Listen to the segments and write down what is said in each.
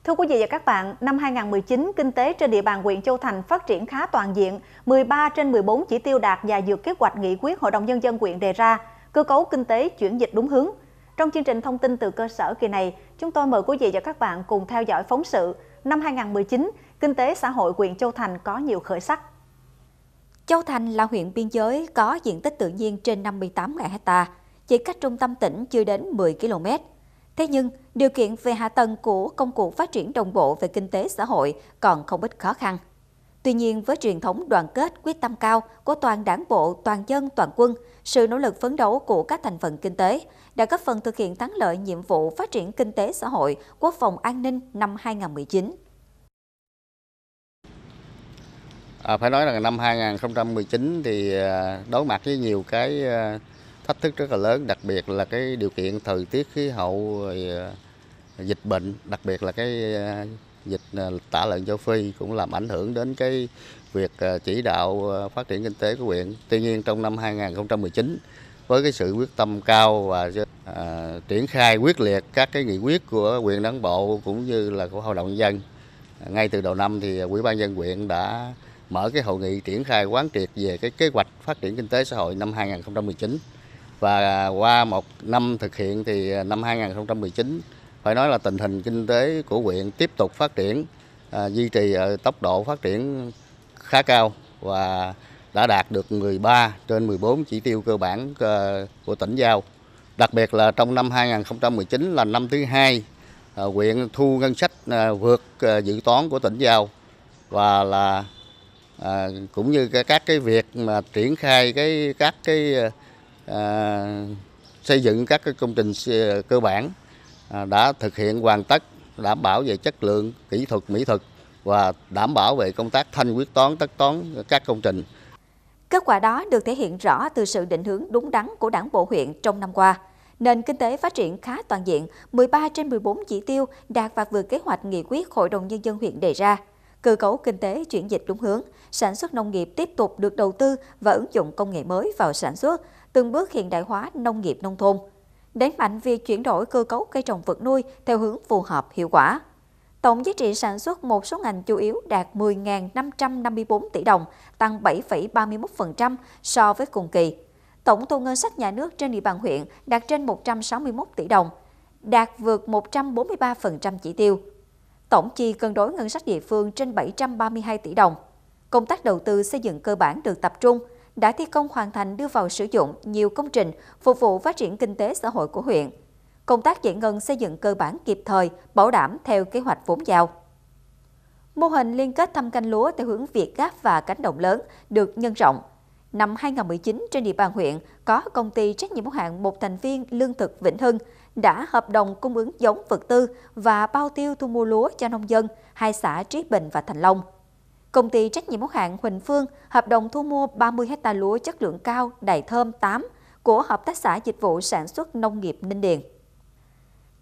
Thưa quý vị và các bạn, năm 2019, kinh tế trên địa bàn huyện Châu Thành phát triển khá toàn diện, 13 trên 14 chỉ tiêu đạt và vượt kế hoạch nghị quyết Hội đồng Nhân dân huyện đề ra, cơ cấu kinh tế chuyển dịch đúng hướng. Trong chương trình thông tin từ cơ sở kỳ này, chúng tôi mời quý vị và các bạn cùng theo dõi phóng sự năm 2019, kinh tế xã hội huyện Châu Thành có nhiều khởi sắc. Châu Thành là huyện biên giới có diện tích tự nhiên trên 58.000 ha, chỉ cách trung tâm tỉnh chưa đến 10 km. Thế nhưng, điều kiện về hạ tầng của công cụ phát triển đồng bộ về kinh tế xã hội còn không ít khó khăn. Tuy nhiên, với truyền thống đoàn kết, quyết tâm cao của toàn đảng bộ, toàn dân, toàn quân, sự nỗ lực phấn đấu của các thành phần kinh tế đã góp phần thực hiện thắng lợi nhiệm vụ phát triển kinh tế xã hội, quốc phòng an ninh năm 2019. Phải nói là năm 2019 thì đối mặt với nhiều cái thách thức rất là lớn, đặc biệt là cái điều kiện thời tiết khí hậu, dịch bệnh, đặc biệt là cái dịch tả lợn châu Phi cũng làm ảnh hưởng đến cái việc chỉ đạo phát triển kinh tế của huyện. Tuy nhiên trong năm 2019 với cái sự quyết tâm cao và triển khai quyết liệt các cái nghị quyết của huyện Đảng bộ cũng như là của Hội đồng Nhân dân, ngay từ đầu năm thì Ủy ban nhân dân huyện đã mở cái hội nghị triển khai quán triệt về cái kế hoạch phát triển kinh tế xã hội năm 2019. Và qua một năm thực hiện thì năm 2019 phải nói là tình hình kinh tế của huyện tiếp tục phát triển, duy trì ở tốc độ phát triển khá cao và đã đạt được 13 trên 14 chỉ tiêu cơ bản của tỉnh giao. Đặc biệt là trong năm 2019 là năm thứ hai huyện thu ngân sách vượt dự toán của tỉnh giao, và là cũng như các cái việc mà triển khai các cái xây dựng các cái công trình cơ bản đã thực hiện hoàn tất, đảm bảo về chất lượng, kỹ thuật, mỹ thuật và đảm bảo về công tác thanh quyết toán, tất toán các công trình. Kết quả đó được thể hiện rõ từ sự định hướng đúng đắn của Đảng bộ huyện trong năm qua. Nền kinh tế phát triển khá toàn diện, 13 trên 14 chỉ tiêu đạt và vượt kế hoạch nghị quyết Hội đồng Nhân dân huyện đề ra. Cơ cấu kinh tế chuyển dịch đúng hướng, sản xuất nông nghiệp tiếp tục được đầu tư và ứng dụng công nghệ mới vào sản xuất, từng bước hiện đại hóa nông nghiệp nông thôn. Đẩy mạnh việc chuyển đổi cơ cấu cây trồng vật nuôi theo hướng phù hợp hiệu quả. Tổng giá trị sản xuất một số ngành chủ yếu đạt 10.554 tỷ đồng, tăng 7,31% so với cùng kỳ. Tổng thu ngân sách nhà nước trên địa bàn huyện đạt trên 161 tỷ đồng, đạt vượt 143% chỉ tiêu. Tổng chi cân đối ngân sách địa phương trên 732 tỷ đồng. Công tác đầu tư xây dựng cơ bản được tập trung, đã thi công hoàn thành đưa vào sử dụng nhiều công trình phục vụ phát triển kinh tế xã hội của huyện. Công tác giải ngân xây dựng cơ bản kịp thời, bảo đảm theo kế hoạch vốn giao. Mô hình liên kết thâm canh lúa theo hướng Việt Gáp và cánh đồng lớn được nhân rộng. Năm 2019 trên địa bàn huyện có công ty trách nhiệm hữu hạn một thành viên lương thực Vĩnh Hưng đã hợp đồng cung ứng giống vật tư và bao tiêu thu mua lúa cho nông dân hai xã Trí Bình và Thành Long. Công ty trách nhiệm hữu hạn Huỳnh Phương hợp đồng thu mua 30 ha lúa chất lượng cao Đài Thơm 8 của Hợp tác xã Dịch vụ Sản xuất Nông nghiệp Ninh Điền.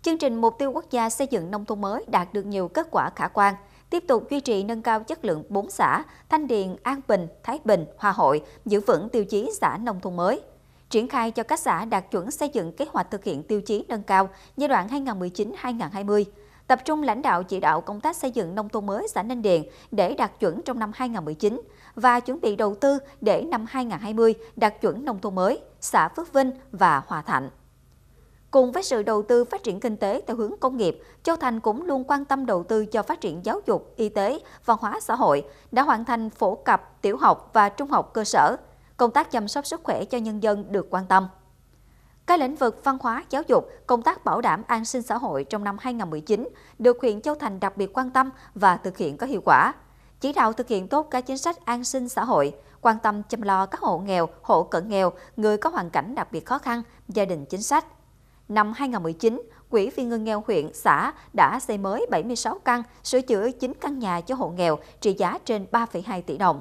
Chương trình Mục tiêu Quốc gia xây dựng nông thôn mới đạt được nhiều kết quả khả quan, tiếp tục duy trì nâng cao chất lượng 4 xã Thanh Điền, An Bình, Thái Bình, Hòa Hội, giữ vững tiêu chí xã nông thôn mới. Triển khai cho các xã đạt chuẩn xây dựng kế hoạch thực hiện tiêu chí nâng cao giai đoạn 2019-2020. Tập trung lãnh đạo chỉ đạo công tác xây dựng nông thôn mới xã Ninh Điền để đạt chuẩn trong năm 2019 và chuẩn bị đầu tư để năm 2020 đạt chuẩn nông thôn mới, xã Phước Vinh và Hòa Thạnh. Cùng với sự đầu tư phát triển kinh tế theo hướng công nghiệp, Châu Thành cũng luôn quan tâm đầu tư cho phát triển giáo dục, y tế, văn hóa xã hội, đã hoàn thành phổ cập tiểu học và trung học cơ sở. Công tác chăm sóc sức khỏe cho nhân dân được quan tâm. Các lĩnh vực văn hóa, giáo dục, công tác bảo đảm an sinh xã hội trong năm 2019 được huyện Châu Thành đặc biệt quan tâm và thực hiện có hiệu quả. Chỉ đạo thực hiện tốt các chính sách an sinh xã hội, quan tâm chăm lo các hộ nghèo, hộ cận nghèo, người có hoàn cảnh đặc biệt khó khăn, gia đình chính sách. Năm 2019, Quỹ vì người nghèo huyện, xã đã xây mới 76 căn, sửa chữa 9 căn nhà cho hộ nghèo trị giá trên 3,2 tỷ đồng.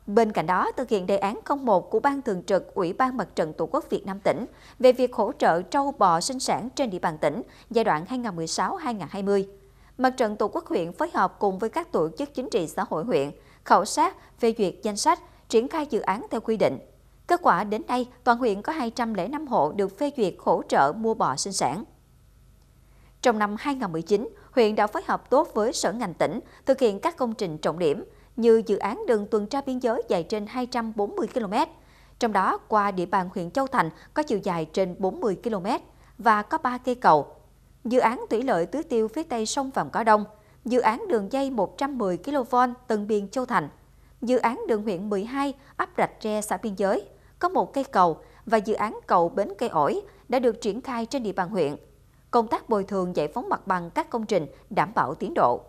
Bên cạnh đó, thực hiện đề án 01 của Ban Thường trực Ủy ban Mặt trận Tổ quốc Việt Nam tỉnh về việc hỗ trợ trâu bò sinh sản trên địa bàn tỉnh giai đoạn 2016-2020. Mặt trận Tổ quốc huyện phối hợp cùng với các tổ chức chính trị xã hội huyện, khảo sát, phê duyệt danh sách, triển khai dự án theo quy định. Kết quả đến nay, toàn huyện có 205 hộ được phê duyệt hỗ trợ mua bò sinh sản. Trong năm 2019, huyện đã phối hợp tốt với sở ngành tỉnh thực hiện các công trình trọng điểm như dự án đường tuần tra biên giới dài trên 240 km. Trong đó, qua địa bàn huyện Châu Thành có chiều dài trên 40 km và có 3 cây cầu. Dự án thủy lợi tưới tiêu phía tây sông Vàm Cỏ Đông, dự án đường dây 110 kV Tân Biên Châu Thành, dự án đường huyện 12 ấp Rạch Tre xã biên giới có 1 cây cầu và dự án cầu Bến Cây Ổi đã được triển khai trên địa bàn huyện. Công tác bồi thường giải phóng mặt bằng các công trình đảm bảo tiến độ.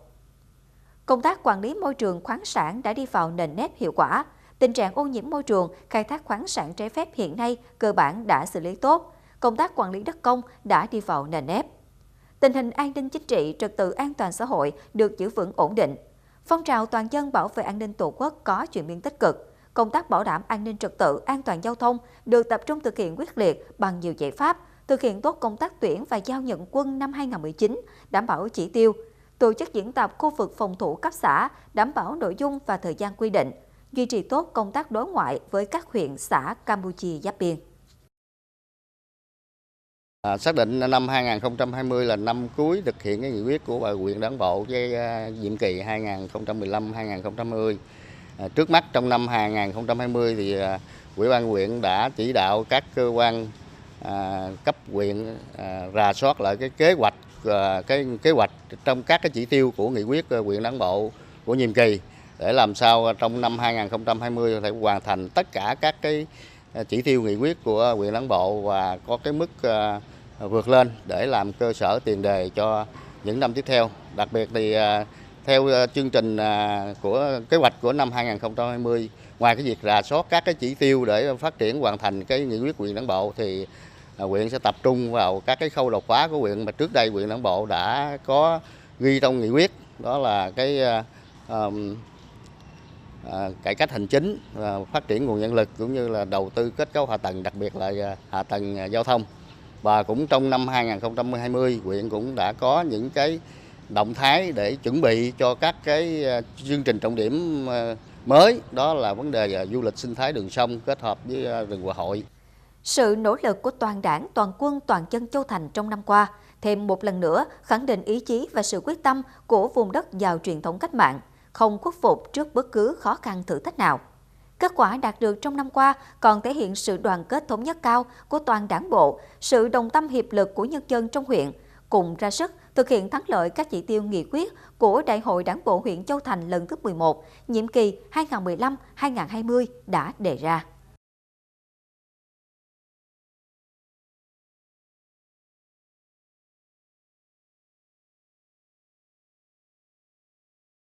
Công tác quản lý môi trường khoáng sản đã đi vào nền nếp hiệu quả. Tình trạng ô nhiễm môi trường, khai thác khoáng sản trái phép hiện nay cơ bản đã xử lý tốt. Công tác quản lý đất công đã đi vào nền nếp. Tình hình an ninh chính trị, trật tự an toàn xã hội được giữ vững ổn định. Phong trào toàn dân bảo vệ an ninh Tổ quốc có chuyển biến tích cực. Công tác bảo đảm an ninh trật tự, an toàn giao thông được tập trung thực hiện quyết liệt bằng nhiều giải pháp, thực hiện tốt công tác tuyển và giao nhận quân năm 2019, đảm bảo chỉ tiêu, tổ chức diễn tập khu vực phòng thủ cấp xã, đảm bảo nội dung và thời gian quy định, duy trì tốt công tác đối ngoại với các huyện, xã Campuchia giáp biên. Xác định năm 2020 là năm cuối thực hiện cái nghị quyết của huyện Đảng bộ với nhiệm kỳ 2015-2020. Trước mắt trong năm 2020 thì Ủy ban huyện đã chỉ đạo các cơ quan cấp huyện rà soát lại cái kế hoạch trong các cái chỉ tiêu của nghị quyết huyện Đảng bộ của nhiệm kỳ để làm sao trong năm 2020 có thể hoàn thành tất cả các cái chỉ tiêu nghị quyết của huyện Đảng bộ và có cái mức vượt lên để làm cơ sở tiền đề cho những năm tiếp theo. Đặc biệt thì theo chương trình của kế hoạch của năm 2020, ngoài cái việc rà soát các cái chỉ tiêu để phát triển hoàn thành cái nghị quyết huyện Đảng bộ thì huyện sẽ tập trung vào các cái khâu đột phá của huyện mà trước đây huyện Đảng bộ đã có ghi trong nghị quyết, đó là cái cải cách hành chính, phát triển nguồn nhân lực cũng như là đầu tư kết cấu hạ tầng, đặc biệt là hạ tầng giao thông. Và cũng trong năm 2020, huyện cũng đã có những cái động thái để chuẩn bị cho các cái chương trình trọng điểm mới, đó là vấn đề du lịch sinh thái đường sông kết hợp với rừng Hòa Hội. Sự nỗ lực của toàn đảng, toàn quân, toàn dân Châu Thành trong năm qua thêm một lần nữa khẳng định ý chí và sự quyết tâm của vùng đất giàu truyền thống cách mạng, không khuất phục trước bất cứ khó khăn thử thách nào. Kết quả đạt được trong năm qua còn thể hiện sự đoàn kết thống nhất cao của toàn đảng bộ, sự đồng tâm hiệp lực của nhân dân trong huyện, cùng ra sức thực hiện thắng lợi các chỉ tiêu nghị quyết của Đại hội Đảng bộ huyện Châu Thành lần thứ 11, nhiệm kỳ 2015-2020 đã đề ra.